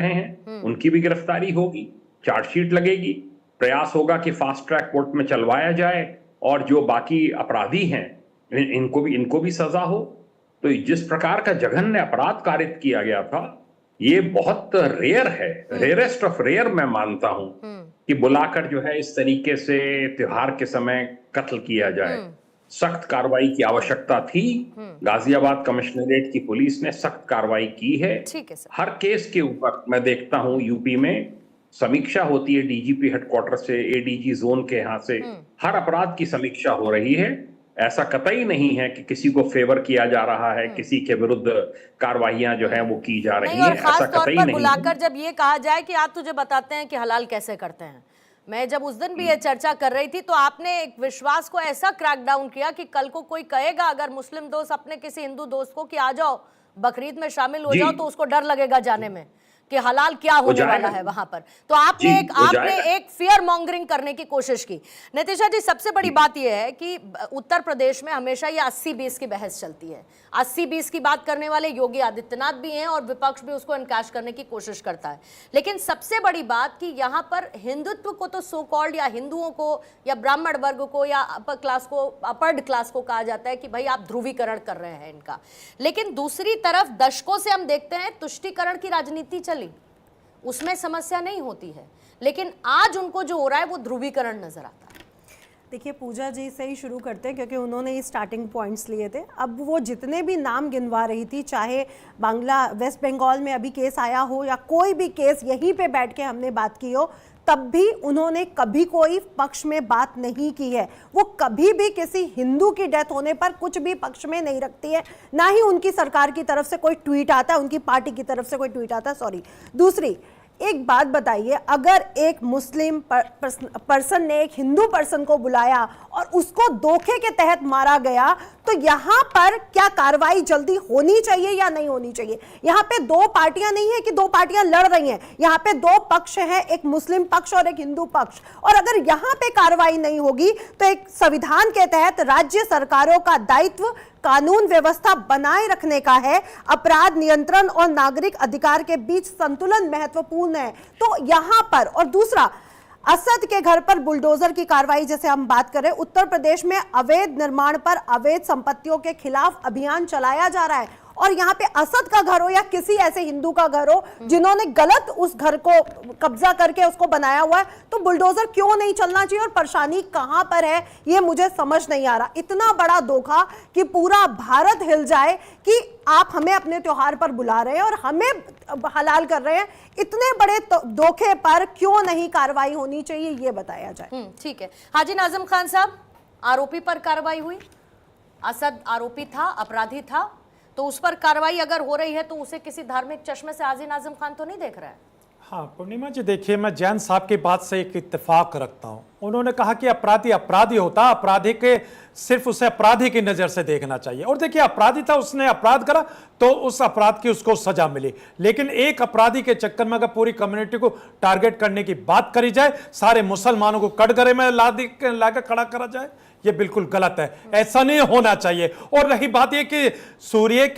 हैं उनकी भी गिरफ्तारी होगी, चार्जशीट लगेगी, प्रयास होगा कि फास्ट ट्रैक कोर्ट में चलवाया जाए और जो बाकी अपराधी हैं इनको भी सजा हो। तो जिस प्रकार का जघन्य अपराध कारित किया गया था, ये बहुत रेयर है, रेयरेस्ट ऑफ रेयर मैं मानता हूं कि बुलाकर जो है इस तरीके से त्योहार के समय कत्ल किया जाए। सख्त कार्रवाई की आवश्यकता थी। गाजियाबाद कमिश्नरेट की पुलिस ने सख्त कार्रवाई की है। ठीक है सर। हर केस के ऊपर मैं देखता हूं यूपी में समीक्षा होती है, डीजीपी हेडक्वार्टर से, एडीजी जोन के यहां से हर अपराध की समीक्षा हो रही है। ऐसा कतई नहीं है कि किसी को फेवर किया जा रहा है, किसी के विरुद्ध कार्रवाइयां जो है वो की जा रही हैं, ऐसा कतई नहीं। बुलाकर जब ये कहा जाए कि आप तुझे बताते हैं कि हलाल कैसे करते हैं, मैं जब उस दिन भी ये चर्चा कर रही थी तो आपने एक विश्वास को ऐसा क्रैकडाउन किया कि कल को कोई कहेगा अगर मुस्लिम दोस्त अपने किसी हिंदू दोस्त को कि आ जाओ बकरीद में शामिल हो जाओ, तो उसको डर लगेगा जाने में कि हलाल क्या होने वाला है वहां पर। तो आपने एक फियर मॉन्गरिंग करने की कोशिश की। नितिशा जी, सबसे बड़ी बात यह है कि उत्तर प्रदेश में हमेशा ये 80-20 की बहस चलती है। 80-20 की बात करने वाले योगी आदित्यनाथ भी हैं और विपक्ष भी उसको एनकैश करने की कोशिश करता है। लेकिन सबसे बड़ी बात कि यहाँ पर हिंदुत्व को तो सो कॉल्ड या हिंदुओं को या ब्राह्मण वर्ग को या अपर्ड क्लास को कहा जाता है कि भाई आप ध्रुवीकरण कर रहे हैं इनका। लेकिन दूसरी तरफ दशकों से हम देखते हैं तुष्टीकरण की राजनीति चली, उसमें समस्या नहीं होती है, लेकिन आज उनको जो हो रहा है वो ध्रुवीकरण नजर आता है। देखिए, पूजा जी से ही शुरू करते हैं क्योंकि उन्होंने ही स्टार्टिंग पॉइंट्स लिए थे। अब वो जितने भी नाम गिनवा रही थी, चाहे वेस्ट बंगाल में अभी केस आया हो या कोई भी केस यहीं पे बैठ के हमने बात की हो, तब भी उन्होंने कभी कोई पक्ष में बात नहीं की है। वो कभी भी किसी हिंदू की डेथ होने पर कुछ भी पक्ष में नहीं रखती है, ना ही उनकी सरकार की तरफ से कोई ट्वीट आता है, उनकी पार्टी की तरफ से कोई ट्वीट आता है। सॉरी, दूसरी एक बात बताइए, अगर एक मुस्लिम पर्सन ने एक हिंदू पर्सन को बुलाया और उसको धोखे के तहत मारा गया, तो यहां पर क्या कार्रवाई जल्दी होनी चाहिए या नहीं होनी चाहिए? यहां पे दो पार्टियां नहीं है कि दो पार्टियां लड़ रही हैं, यहां पे दो पक्ष हैं, एक मुस्लिम पक्ष और एक हिंदू पक्ष। और अगर यहां पे कार्रवाई नहीं होगी तो एक संविधान के तहत राज्य सरकारों का दायित्व कानून व्यवस्था बनाए रखने का है। अपराध नियंत्रण और नागरिक अधिकार के बीच संतुलन महत्वपूर्ण है। तो यहां पर, और दूसरा, असद के घर पर बुलडोजर की कार्रवाई जैसे हम बात करें, उत्तर प्रदेश में अवैध निर्माण पर अवैध संपत्तियों के खिलाफ अभियान चलाया जा रहा है, और यहाँ पे असद का घर हो या किसी ऐसे हिंदू का घर हो जिन्होंने गलत उस घर को कब्जा करके उसको बनाया हुआ है, तो बुलडोजर क्यों नहीं चलना चाहिए? और परेशानी कहां पर है ये मुझे समझ नहीं आ रहा। इतना बड़ा धोखा कि पूरा भारत हिल जाए कि आप हमें अपने त्योहार पर बुला रहे हैं और हमें हलाल कर रहे हैं, इतने बड़े धोखे पर क्यों नहीं कार्रवाई होनी चाहिए, ये बताया जाए। ठीक है। हाजी नाजिम खान साहब, आरोपी पर कार्रवाई हुई, असद आरोपी था, अपराधी था, तो उस पर कार्रवाई अगर हो रही है तो उसे किसी धार्मिक चश्मे से हाजी नाजिम खान तो नहीं देख रहा है? हाँ पूर्णिमा जी, देखिए, मैं जैन साहब की बात से एक इत्तेफाक रखता हूँ। उन्होंने कहा कि अपराधी अपराधी होता, अपराधी के सिर्फ उसे अपराधी की नज़र से देखना चाहिए। और देखिए, अपराधी था, उसने अपराध करा तो उस अपराध की उसको सजा मिली। लेकिन एक अपराधी के चक्कर में अगर पूरी कम्युनिटी को टारगेट करने की बात करी जाए, सारे मुसलमानों को कटघरे में लाकर खड़ा करा जाए, ये बिल्कुल गलत है, ऐसा नहीं होना चाहिए। और रही बात ये कि सूर्य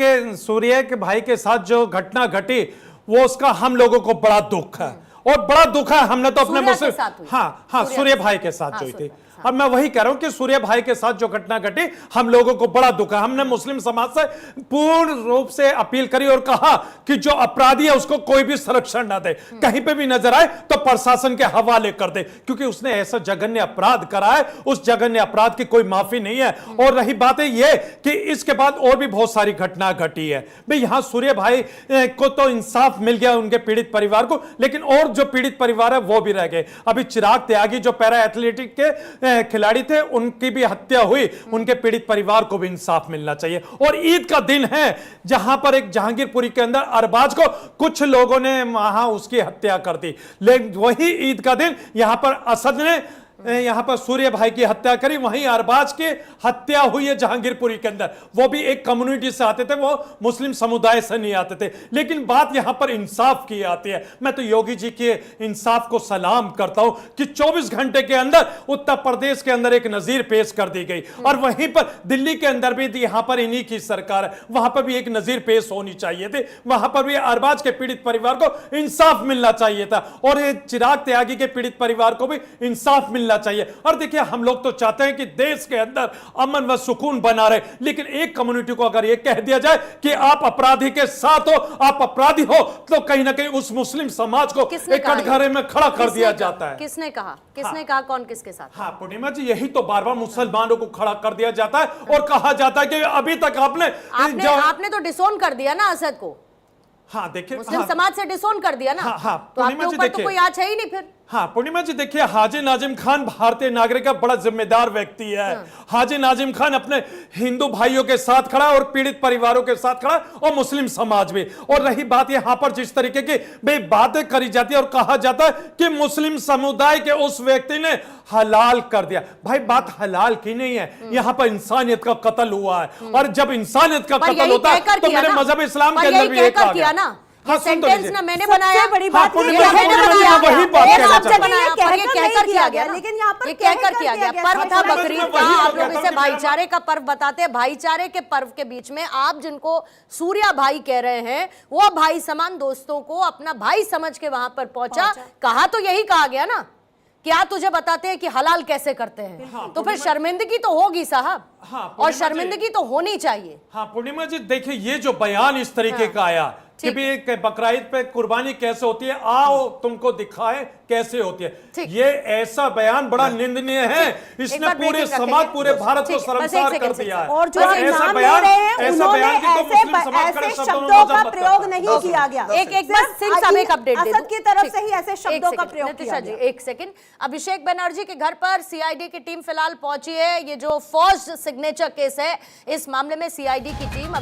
के भाई के साथ जो घटना घटी, वो उसका हम लोगों को बड़ा दुख है, और बड़ा दुख है। हमने तो अपने मुस्लिम, हाँ सूर्य भाई के साथ जो हुई थी, अब मैं वही कह रहा हूं कि सूर्य भाई के साथ जो घटना घटी, हम लोगों को बड़ा दुख है। हमने मुस्लिम समाज से पूर्ण रूप से अपील करी और कहा कि जो अपराधी है उसको कोई भी संरक्षण ना दे, कहीं पे भी नजर आए तो प्रशासन के हवाले कर दे, क्योंकि उसने ऐसा जघन्य अपराध करा है, उस जघन्य अपराध की कोई माफी नहीं है। और रही बात है यह कि इसके बाद और भी बहुत सारी घटना घटी है। भाई, यहां सूर्य भाई को तो इंसाफ मिल गया, उनके पीड़ित परिवार को, लेकिन और जो पीड़ित परिवार है वो भी रह गए। अभी चिराग त्यागी जो पैरा एथलेटिक के खिलाड़ी थे, उनकी भी हत्या हुई, उनके पीड़ित परिवार को भी इंसाफ मिलना चाहिए। और ईद का दिन है जहां पर एक जहांगीरपुरी के अंदर अरबाज को कुछ लोगों ने वहां उसकी हत्या कर दी, लेकिन वही ईद का दिन यहां पर असद ने यहाँ पर सूर्य भाई की हत्या करी, वहीं अरबाज की हत्या हुई है जहांगीरपुरी के अंदर। वो भी एक कम्युनिटी से आते थे, वो मुस्लिम समुदाय से नहीं आते थे। लेकिन बात यहाँ पर इंसाफ की आती है। मैं तो योगी जी के इंसाफ को सलाम करता हूं कि 24 घंटे के अंदर उत्तर प्रदेश के अंदर एक नजीर पेश कर दी गई, और वहीं पर दिल्ली के अंदर भी यहाँ पर इन्हीं की सरकार है, वहां पर भी एक नजीर पेश होनी चाहिए थी। वहां पर भी अरबाज के पीड़ित परिवार को इंसाफ मिलना चाहिए था, और ये चिराग त्यागी के पीड़ित परिवार को भी इंसाफ मिलना चाहिए। और देखिए, हम लोग तो चाहते हैं कि देश के अंदर अमन व सुकून बना रहे, लेकिन एक कम्युनिटी को अगर यह कह दिया जाए कि आप अपराधी के साथ हो, आप अपराधी हो, तो कहीं ना कहीं उस मुस्लिम समाज को एक कटघरे में खड़ा कर दिया जाता है। किसने कहा? किसने कहा? कौन किसके साथ? हाँ पूर्णिमा जी, यही तो बार बार मुसलमानों को खड़ा कर दिया जाता है और कहा जाता है कि अभी तक आपने तो डिसोन कर दिया ना असद को। हाँ देखिए, मुस्लिम समाज से डिसोन कर दिया ना। तो आपके ऊपर तो कोई आज है ही नहीं फिर। हाँ पूर्णिमा जी, देखिए, हाजी नाजिम खान भारतीय नागरिक का बड़ा जिम्मेदार व्यक्ति है। हाजी नाजिम खान अपने हिंदू भाइयों के साथ खड़ा और पीड़ित परिवारों के साथ खड़ा, और मुस्लिम समाज भी। और रही बात यहां पर जिस तरीके की बातें करी जाती है और कहा जाता है कि मुस्लिम समुदाय के उस व्यक्ति ने हलाल कर दिया, भाई बात हलाल की नहीं है, यहां पर इंसानियत का कत्ल हुआ है। और जब इंसानियत का कत्ल होता है तो मेरे मजहब इस्लाम के अंदर भी एक आ गया ना। हाँ, सेंटेंस ना मैंने बनाया, बड़ी बात वही बात कहकर किया गया, लेकिन यहाँ पर कहकर किया गया। पर्व था बकरीद का, आप लोग इसे भाईचारे का पर्व बताते हैं। भाईचारे के पर्व के बीच में आप जिनको सूर्या भाई कह रहे हैं, वो भाई समान दोस्तों को अपना भाई समझ के वहां पर पहुंचा। कहा तो यही कहा गया ना, क्या तुझे बताते हैं कि हलाल कैसे करते हैं। तो फिर शर्मिंदगी तो होगी साहब, और शर्मिंदगी तो होनी चाहिए। हाँ पूर्णिमा जी, देखिए, ये जो बयान इस तरीके का आया कि भी बकरीद पे कुर्बानी कैसे होती है, आओ तुमको दिखाएं कैसे होती है, ये ऐसा बयान बड़ा निंदनीय है। इसने पूरे समाज, पूरे भारत को शर्मसार कर दिया है। और जो ऐसा बयान ऐसे शब्दों का प्रयोग नहीं किया गया। एक बस सिंह साहब एक अपडेट दे दो, असद की तरफ से ही ऐसे शब्दों का प्रयोग किया गया। एक सेकंड, अभिषेक बनर्जी के घर पर सीआईडी की टीम फिलहाल पहुंची है। ये जो फॉर्ज्ड सिग्नेचर केस है, इस मामले में सीआईडी की टीम